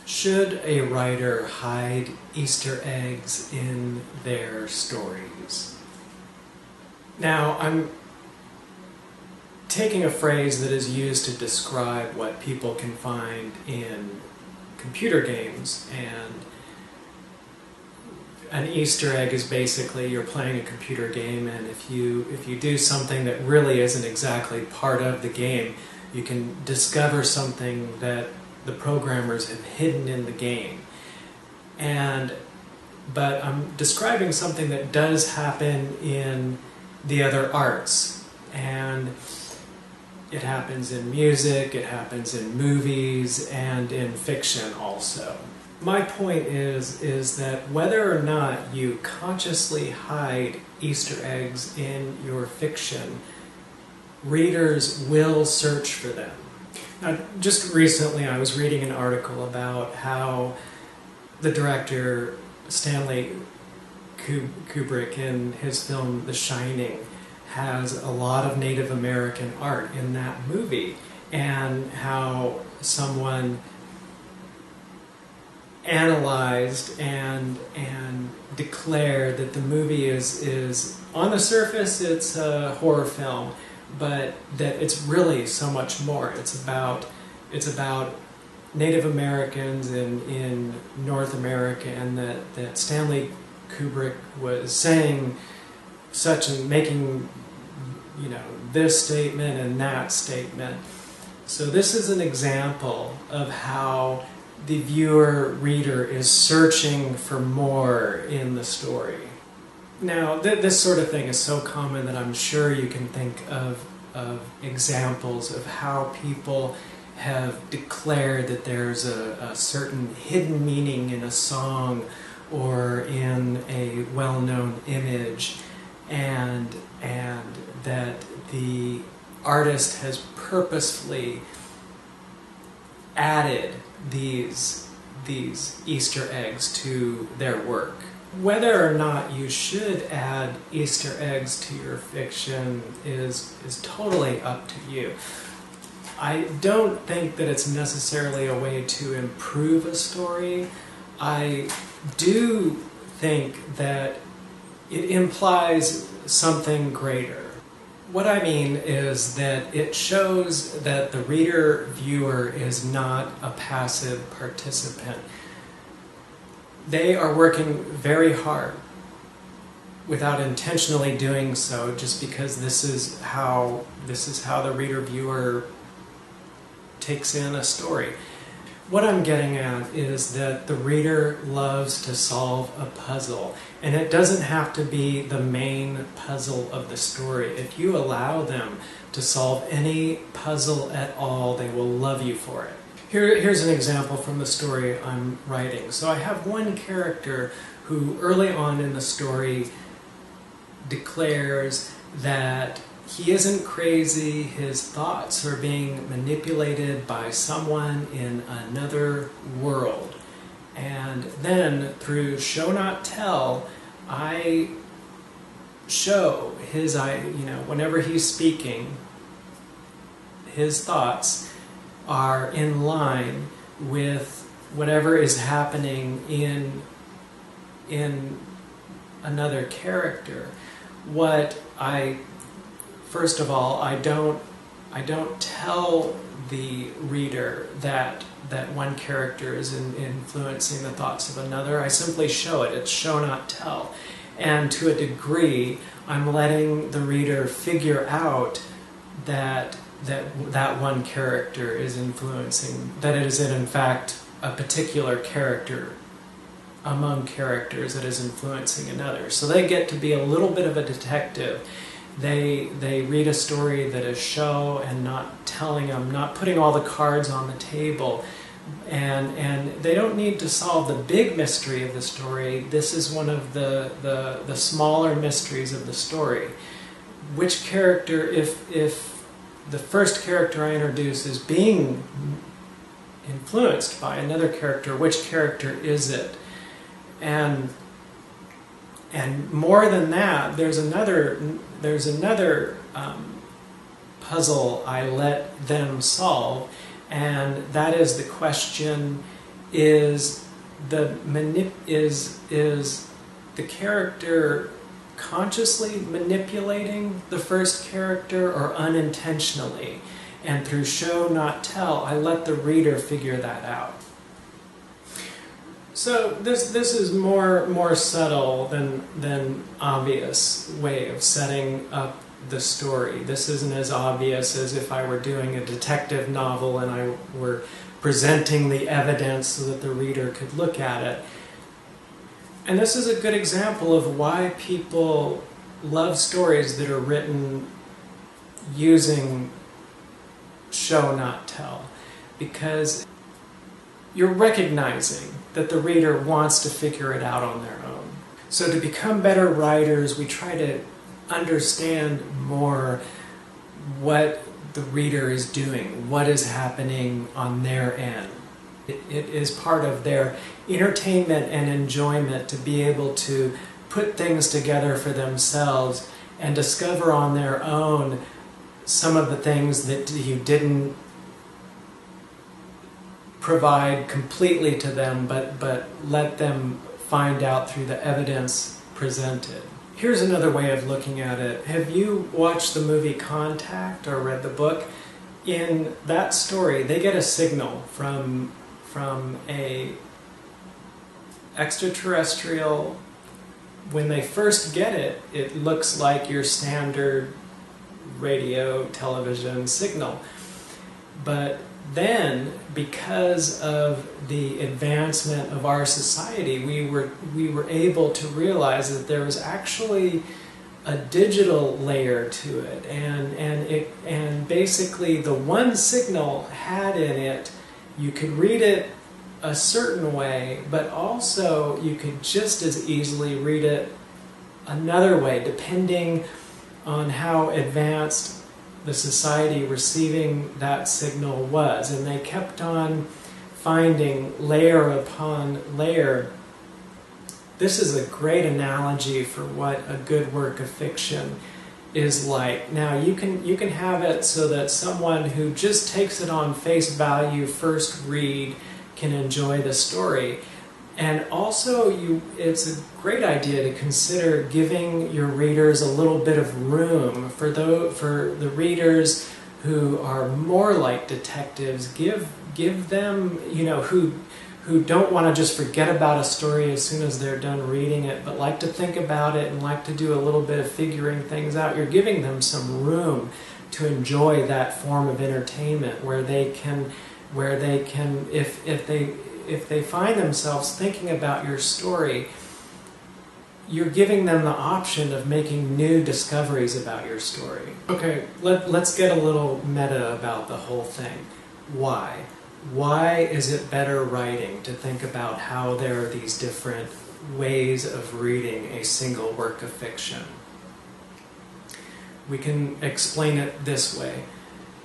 Should a writer hide Easter eggs in their stories? Now, I'm taking a phrase that is used to describe what people can find in computer games, and an Easter egg is basically you're playing a computer game, and if you do something that really isn't exactly part of the game, you can discover something that the programmers have hidden in the game. But I'm describing something that does happen in the other arts, and it happens in music, it happens in movies, and in fiction also. My point is that whether or not you consciously hide Easter eggs in your fiction, readers will search for them. Now, just recently I was reading an article about how the director Stanley Kubrick in his film The Shining has a lot of Native American art in that movie, and how someone analyzed and declared that the movie is on the surface it's a horror film, but that it's really so much more. It's about Native Americans in North America, and that Stanley Kubrick was saying such and making, this statement and that statement. So this is an example of how the reader is searching for more in the story. Now, this sort of thing is so common that I'm sure you can think of examples of how people have declared that there's a certain hidden meaning in a song or in a well-known image, and that the artist has purposefully added these Easter eggs to their work. Whether or not you should add Easter eggs to your fiction is totally up to you. I don't think that it's necessarily a way to improve a story. I do think that it implies something greater. What I mean is that it shows that the reader-viewer is not a passive participant. They are working very hard without intentionally doing so, just because this is how the reader-viewer takes in a story. What I'm getting at is that the reader loves to solve a puzzle, and it doesn't have to be the main puzzle of the story. If you allow them to solve any puzzle at all, they will love you for it. Here's an example from the story I'm writing. So I have one character who early on in the story declares that he isn't crazy, his thoughts are being manipulated by someone in another world. And then through show not tell, I show his, whenever he's speaking, his thoughts are in line with whatever is happening in another character. First of all, I don't tell the reader that one character is influencing the thoughts of another. I simply show it. It's show not tell. And to a degree, I'm letting the reader figure out that one character is influencing, that it is in fact a particular character among characters that is influencing another. So they get to be a little bit of a detective. They read a story that is show and not telling them, not putting all the cards on the table, and they don't need to solve the big mystery of the story. This is one of the smaller mysteries of the story. Which character, if the first character I introduce is being influenced by another character, which character is it? And more than that, there's another puzzle I let them solve, and that is the question, is is the character consciously manipulating the first character or unintentionally? And through show not tell, I let the reader figure that out. So this is more subtle than obvious way of setting up the story. This isn't as obvious as if I were doing a detective novel and I were presenting the evidence so that the reader could look at it. And this is a good example of why people love stories that are written using show not tell, because you're recognizing that the reader wants to figure it out on their own. So to become better writers, we try to understand more what the reader is doing, what is happening on their end. It is part of their entertainment and enjoyment to be able to put things together for themselves and discover on their own some of the things that you didn't provide completely to them, but let them find out through the evidence presented. Here's another way of looking at it. Have you watched the movie Contact or read the book? In that story, they get a signal from a extraterrestrial. When they first get it, it looks like your standard radio, television signal. But then, because of the advancement of our society, we were able to realize that there was actually a digital layer to it, and basically the one signal had in it, you could read it a certain way, but also you could just as easily read it another way, depending on how advanced the society receiving that signal was. And they kept on finding layer upon layer. This is a great analogy for what a good work of fiction is like. Now you can have it so that someone who just takes it on face value, first read, can enjoy the story. And also, it's a great idea to consider giving your readers a little bit of room. For the readers who are more like detectives, give them, who don't want to just forget about a story as soon as they're done reading it, but like to think about it and like to do a little bit of figuring things out. You're giving them some room to enjoy that form of entertainment, where they can, if they find themselves thinking about your story, you're giving them the option of making new discoveries about your story. Okay, let's get a little meta about the whole thing. Why? Why is it better writing to think about how there are these different ways of reading a single work of fiction? We can explain it this way.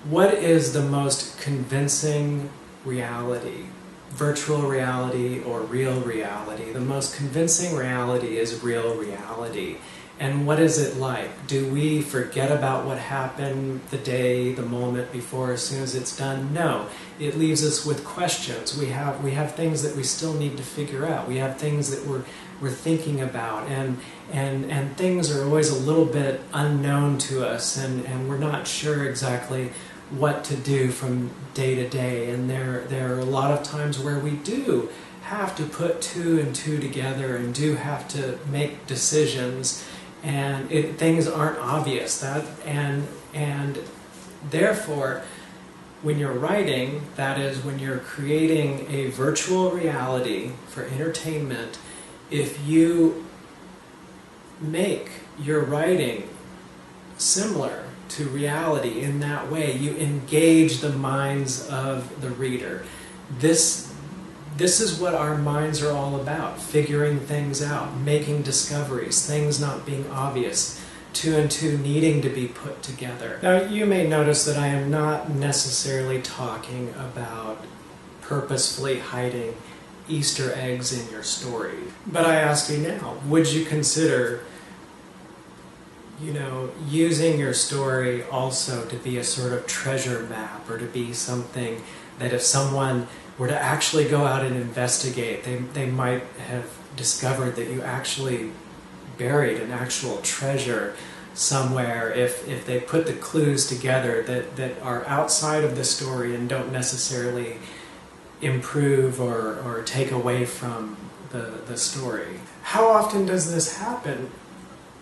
What is the most convincing reality? Virtual reality or real reality? The most convincing reality is real reality. And what is it like? Do we forget about what happened the day, the moment before, as soon as it's done? No. It leaves us with questions. We have things that we still need to figure out. We have things that we're thinking about, and things are always a little bit unknown to us, and we're not sure exactly what to do from day to day. And there are a lot of times where we do have to put two and two together and do have to make decisions, and things aren't obvious. And therefore, when you're writing, that is, when you're creating a virtual reality for entertainment, if you make your writing similar to reality in that way, you engage the minds of the reader. This is what our minds are all about: figuring things out, making discoveries, things not being obvious, two and two needing to be put together. Now, you may notice that I am not necessarily talking about purposefully hiding Easter eggs in your story. But I ask you now, would you consider using your story also to be a sort of treasure map, or to be something that if someone were to actually go out and investigate, they might have discovered that you actually buried an actual treasure somewhere if they put the clues together that are outside of the story and don't necessarily improve or take away from the story. How often does this happen?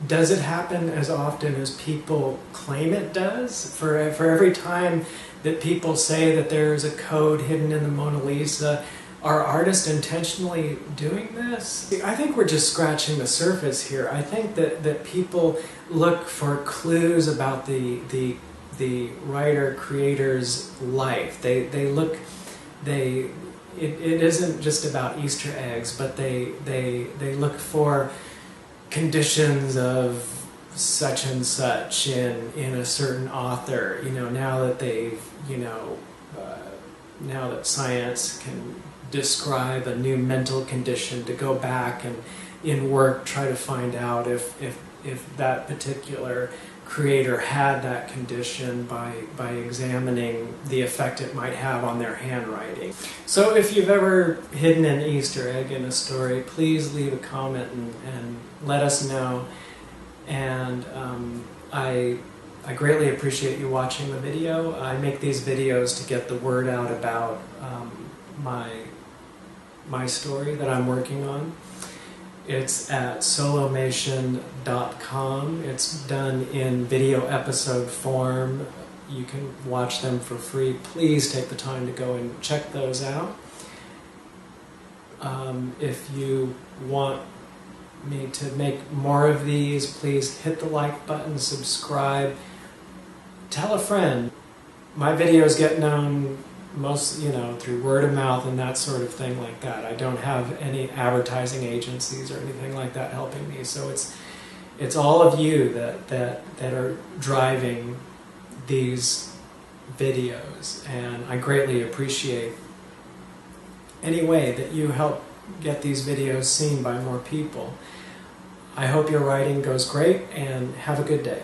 Does it happen as often as people claim it does? For every time that people say that there's a code hidden in the Mona Lisa, are artists intentionally doing this? I think we're just scratching the surface here. I think that people look for clues about the writer creator's life. It isn't just about Easter eggs, but they look for conditions of such and such in a certain author. Now that they've now that science can describe a new mental condition, to go back and in work try to find out if that particular creator had that condition by examining the effect it might have on their handwriting. So if you've ever hidden an Easter egg in a story, please leave a comment and let us know. And I greatly appreciate you watching the video. I make these videos to get the word out about my story that I'm working on. It's at solomation.com. It's done in video episode form. You can watch them for free. Please take the time to go and check those out. If you want me to make more of these, please hit the like button, subscribe, tell a friend. My videos get known most, through word of mouth and that sort of thing like that. I don't have any advertising agencies or anything like that helping me. So it's all of you that are driving these videos, and I greatly appreciate any way that you help get these videos seen by more people. I hope your writing goes great, and have a good day.